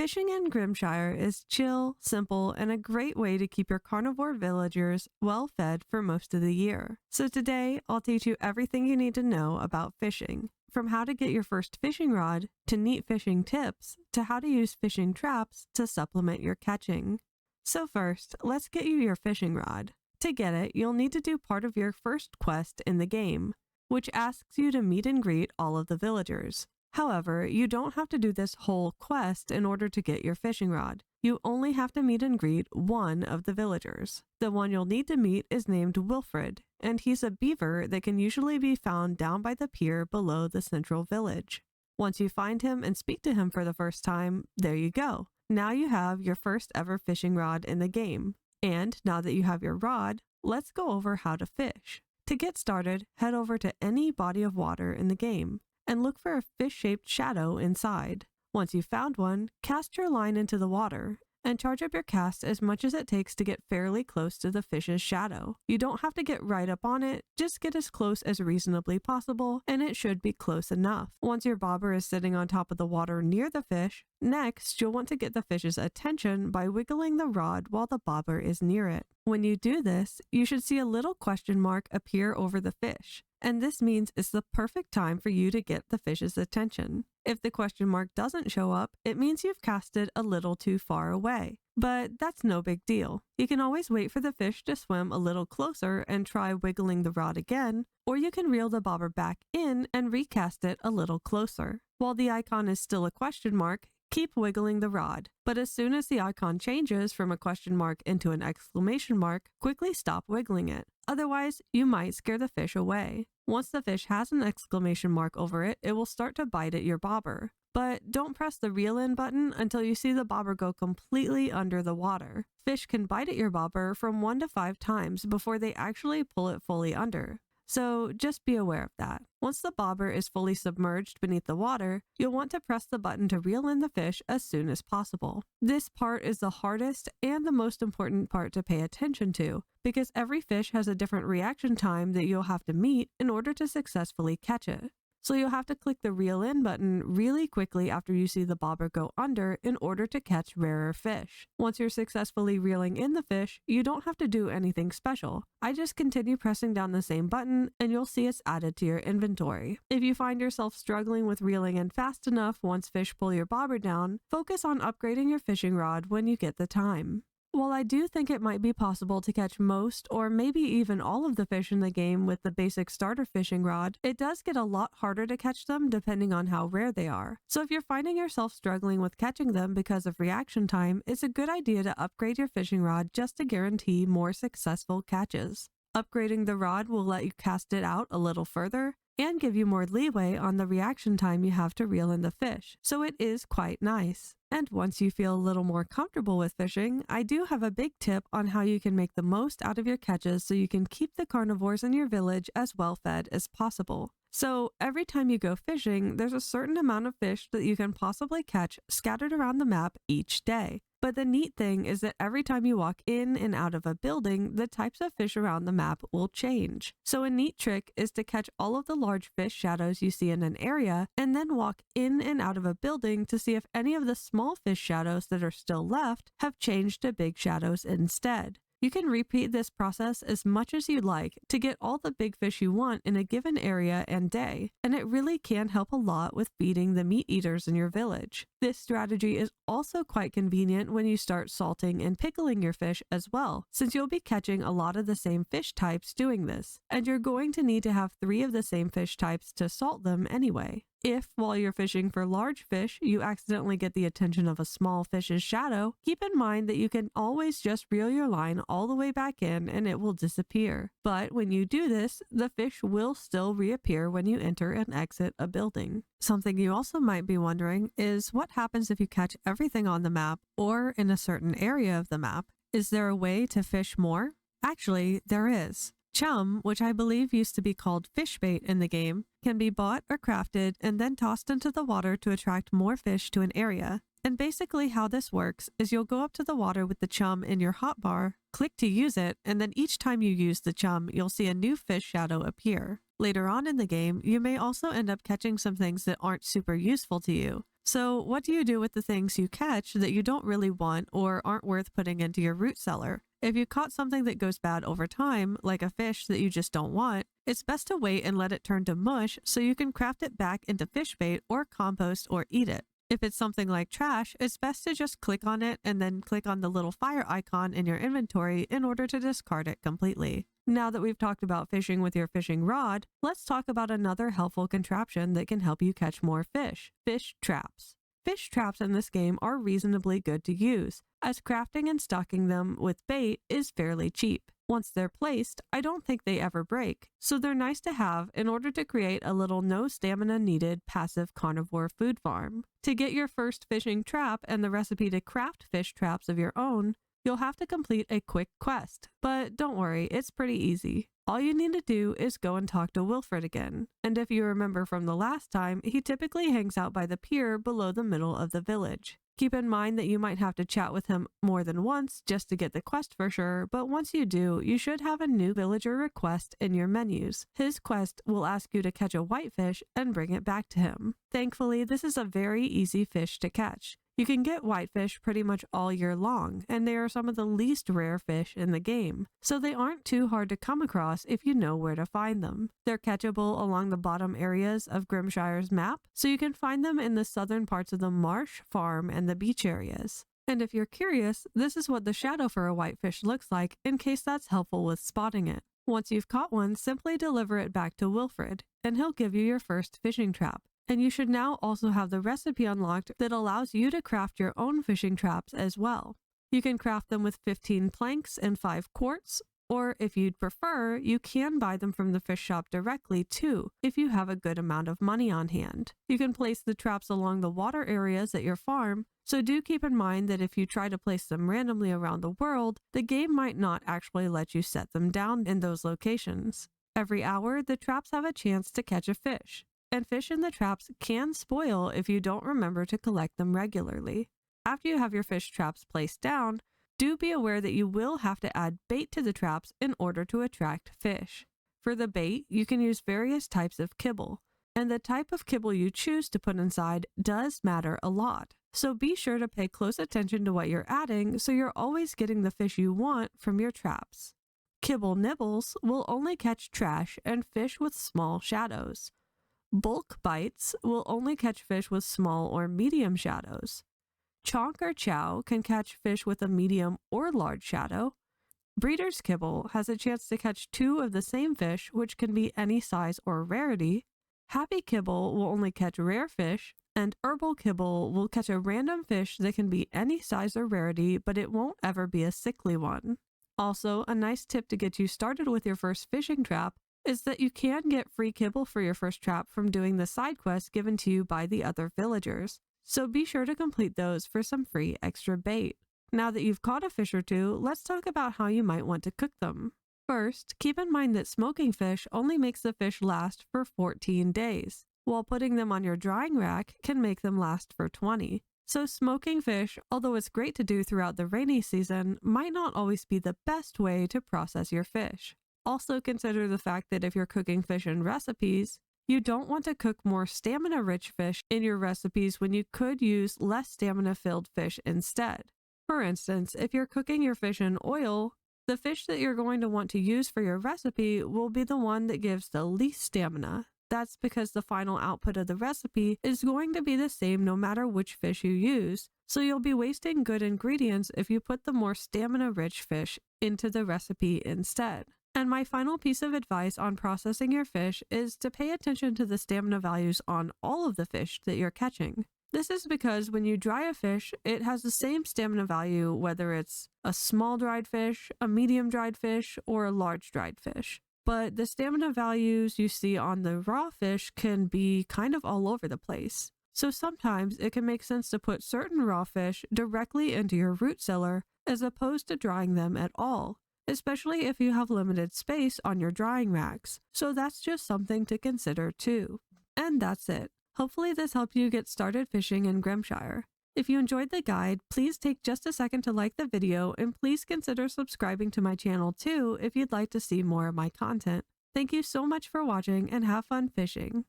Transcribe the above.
Fishing in Grimshire is chill, simple, and a great way to keep your carnivore villagers well fed for most of the year. So today, I'll teach you everything you need to know about fishing. From how to get your first fishing rod, to neat fishing tips, to how to use fishing traps to supplement your catching. So first, let's get you your fishing rod. To get it, you'll need to do part of your first quest in the game, which asks you to meet and greet all of the villagers. However, you don't have to do this whole quest in order to get your fishing rod. You only have to meet and greet one of the villagers. The one you'll need to meet is named Wilfred, and he's a beaver that can usually be found down by the pier below the central village. Once you find him and speak to him for the first time, there you go. Now you have your first ever fishing rod in the game. And now that you have your rod, let's go over how to fish. To get started, head over to any body of water in the game and look for a fish-shaped shadow inside. Once you've found one, cast your line into the water and charge up your cast as much as it takes to get fairly close to the fish's shadow. You don't have to get right up on it, just get as close as reasonably possible, and it should be close enough. Once your bobber is sitting on top of the water near the fish, next you'll want to get the fish's attention by wiggling the rod while the bobber is near it. When you do this, you should see a little question mark appear over the fish, and this means it's the perfect time for you to get the fish's attention. If the question mark doesn't show up, it means you've casted a little too far away. But that's no big deal. You can always wait for the fish to swim a little closer and try wiggling the rod again, or you can reel the bobber back in and recast it a little closer. While the icon is still a question mark, keep wiggling the rod, but as soon as the icon changes from a question mark into an exclamation mark, quickly stop wiggling it. Otherwise, you might scare the fish away. Once the fish has an exclamation mark over it, it will start to bite at your bobber. But don't press the reel in button until you see the bobber go completely under the water. Fish can bite at your bobber from 1 to 5 times before they actually pull it fully under. So just be aware of that. Once the bobber is fully submerged beneath the water, you'll want to press the button to reel in the fish as soon as possible. This part is the hardest and the most important part to pay attention to, because every fish has a different reaction time that you'll have to meet in order to successfully catch it. So you'll have to click the reel in button really quickly after you see the bobber go under in order to catch rarer fish. Once you're successfully reeling in the fish, you don't have to do anything special. I just continue pressing down the same button and you'll see it's added to your inventory. If you find yourself struggling with reeling in fast enough once fish pull your bobber down, focus on upgrading your fishing rod when you get the time. While I do think it might be possible to catch most or maybe even all of the fish in the game with the basic starter fishing rod, it does get a lot harder to catch them depending on how rare they are. So if you're finding yourself struggling with catching them because of reaction time, it's a good idea to upgrade your fishing rod just to guarantee more successful catches. Upgrading the rod will let you cast it out a little further and give you more leeway on the reaction time you have to reel in the fish, so it is quite nice. And once you feel a little more comfortable with fishing, I do have a big tip on how you can make the most out of your catches so you can keep the carnivores in your village as well fed as possible. So every time you go fishing, there's a certain amount of fish that you can possibly catch scattered around the map each day. But the neat thing is that every time you walk in and out of a building, the types of fish around the map will change. So a neat trick is to catch all of the large fish shadows you see in an area and then walk in and out of a building to see if any of the small fish shadows that are still left have changed to big shadows instead. You can repeat this process as much as you'd like to get all the big fish you want in a given area and day, and it really can help a lot with feeding the meat eaters in your village. This strategy is also quite convenient when you start salting and pickling your fish as well, since you'll be catching a lot of the same fish types doing this, and you're going to need to have 3 of the same fish types to salt them anyway. If, while you're fishing for large fish, you accidentally get the attention of a small fish's shadow, keep in mind that you can always just reel your line all the way back in and it will disappear. But when you do this, the fish will still reappear when you enter and exit a building. Something you also might be wondering is what happens if you catch everything on the map or in a certain area of the map? Is there a way to fish more? Actually, there is. Chum, which I believe used to be called fish bait in the game, can be bought or crafted and then tossed into the water to attract more fish to an area. And basically how this works is you'll go up to the water with the chum in your hotbar, click to use it, and then each time you use the chum, you'll see a new fish shadow appear. Later on in the game, you may also end up catching some things that aren't super useful to you. So, what do you do with the things you catch that you don't really want or aren't worth putting into your root cellar? If you caught something that goes bad over time, like a fish that you just don't want, it's best to wait and let it turn to mush so you can craft it back into fish bait or compost or eat it. If it's something like trash, it's best to just click on it and then click on the little fire icon in your inventory in order to discard it completely. Now that we've talked about fishing with your fishing rod, let's talk about another helpful contraption that can help you catch more fish: fish traps. Fish traps in this game are reasonably good to use, as crafting and stocking them with bait is fairly cheap. Once they're placed, I don't think they ever break, so they're nice to have in order to create a little no stamina needed passive carnivore food farm. To get your first fishing trap and the recipe to craft fish traps of your own, you'll have to complete a quick quest, but don't worry, it's pretty easy. All you need to do is go and talk to Wilfred again, and if you remember from the last time, he typically hangs out by the pier below the middle of the village. Keep in mind that you might have to chat with him more than once just to get the quest for sure, but once you do, you should have a new villager request in your menus. His quest will ask you to catch a whitefish and bring it back to him. Thankfully, this is a very easy fish to catch. You can get whitefish pretty much all year long, and they are some of the least rare fish in the game, so they aren't too hard to come across if you know where to find them. They're catchable along the bottom areas of Grimshire's map, so you can find them in the southern parts of the marsh, farm, and the beach areas. And if you're curious, this is what the shadow for a whitefish looks like in case that's helpful with spotting it. Once you've caught one, simply deliver it back to Wilfred, and he'll give you your first fishing trap. And you should now also have the recipe unlocked that allows you to craft your own fishing traps as well. You can craft them with 15 planks and 5 quartz, or if you'd prefer, you can buy them from the fish shop directly too, if you have a good amount of money on hand. You can place the traps along the water areas at your farm, so do keep in mind that if you try to place them randomly around the world, the game might not actually let you set them down in those locations. Every hour, the traps have a chance to catch a fish, and fish in the traps can spoil if you don't remember to collect them regularly. After you have your fish traps placed down, do be aware that you will have to add bait to the traps in order to attract fish. For the bait, you can use various types of kibble, and the type of kibble you choose to put inside does matter a lot. So be sure to pay close attention to what you're adding so you're always getting the fish you want from your traps. Kibble Nibbles will only catch trash and fish with small shadows. Bulk bites will only catch fish with small or medium shadows. Chonker Chow can catch fish with a medium or large shadow. Breeder's Kibble has a chance to catch 2 of the same fish, which can be any size or rarity. Happy Kibble will only catch rare fish, and Herbal Kibble will catch a random fish that can be any size or rarity, but it won't ever be a sickly one. Also, a nice tip to get you started with your first fishing trap is that you can get free kibble for your first trap from doing the side quests given to you by the other villagers, so be sure to complete those for some free extra bait. Now that you've caught a fish or two, let's talk about how you might want to cook them. First, keep in mind that smoking fish only makes the fish last for 14 days, while putting them on your drying rack can make them last for 20. So smoking fish, although it's great to do throughout the rainy season, might not always be the best way to process your fish. Also consider the fact that if you're cooking fish in recipes, you don't want to cook more stamina-rich fish in your recipes when you could use less stamina-filled fish instead. For instance, if you're cooking your fish in oil, the fish that you're going to want to use for your recipe will be the one that gives the least stamina. That's because the final output of the recipe is going to be the same no matter which fish you use, so you'll be wasting good ingredients if you put the more stamina-rich fish into the recipe instead. And my final piece of advice on processing your fish is to pay attention to the stamina values on all of the fish that you're catching. This is because when you dry a fish, it has the same stamina value whether it's a small dried fish, a medium dried fish, or a large dried fish. But the stamina values you see on the raw fish can be kind of all over the place. So sometimes it can make sense to put certain raw fish directly into your root cellar as opposed to drying them at all, especially if you have limited space on your drying racks. So that's just something to consider too. And that's it. Hopefully this helped you get started fishing in Grimshire. If you enjoyed the guide, please take just a second to like the video, and please consider subscribing to my channel too if you'd like to see more of my content. Thank you so much for watching, and have fun fishing.